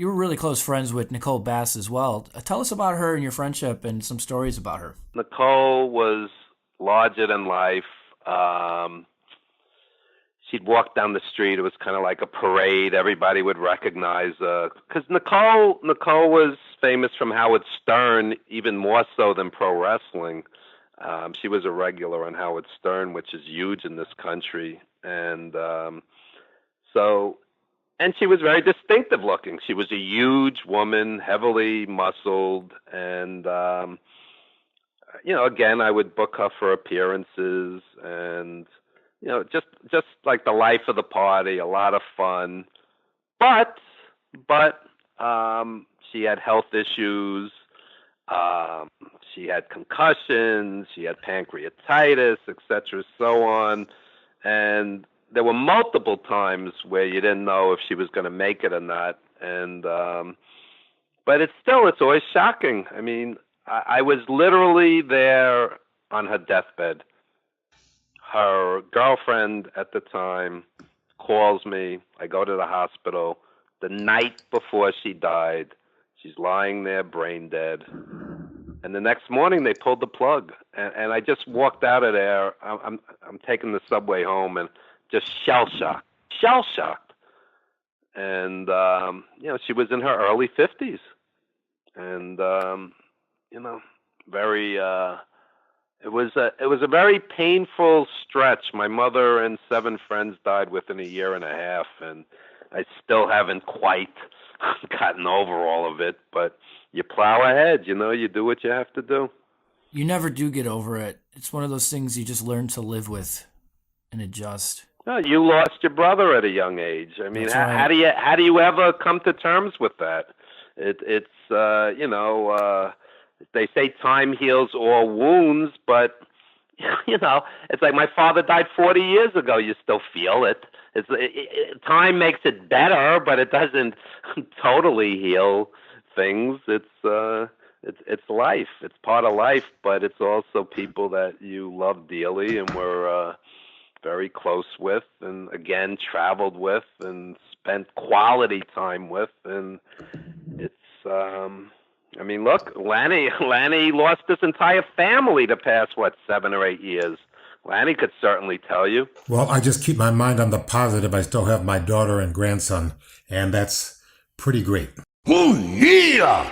you were really close friends with Nicole Bass as well. Tell us about her and your friendship and some stories about her. Nicole was larger than life. Um, she'd walk down the street. It was kind of like a parade. Everybody would recognize her because Nicole was famous from Howard Stern, even more so than pro wrestling. She was a regular on Howard Stern, which is huge in this country, so and she was very distinctive looking. She was a huge woman, heavily muscled, and again, I would book her for appearances, and just like the life of the party, a lot of fun. But she had health issues. Um, she had concussions. She had pancreatitis, etc., so on. And there were multiple times where you didn't know if she was going to make it or not. And but it's always shocking. I mean, I was literally there on her deathbed. Her girlfriend at the time calls me. I go to the hospital the night before she died. She's lying there, brain dead. And the next morning, they pulled the plug, and I just walked out of there. I'm taking the subway home, and just shell shocked. And she was in her early 50s, and very. It was a very painful stretch. My mother and 7 friends died within a year and a half, and I still haven't quite gotten over all of it. But you plow ahead. You do what you have to do. You never do get over it. It's one of those things you just learn to live with and adjust. No, you lost your brother at a young age. I mean, That's how right. do you ever come to terms with that? They say time heals all wounds, but it's like my father died 40 years ago. You still feel it. Time makes it better, but it doesn't totally heal things. It's life. It's part of life, but it's also people that you love dearly and were very close with, and again traveled with, and spent quality time with, and it's. I mean, look, Lanny lost his entire family to past 7 or 8 years. Lanny could certainly tell you. Well, I just keep my mind on the positive. I still have my daughter and grandson, and that's pretty great. Oh, yeah!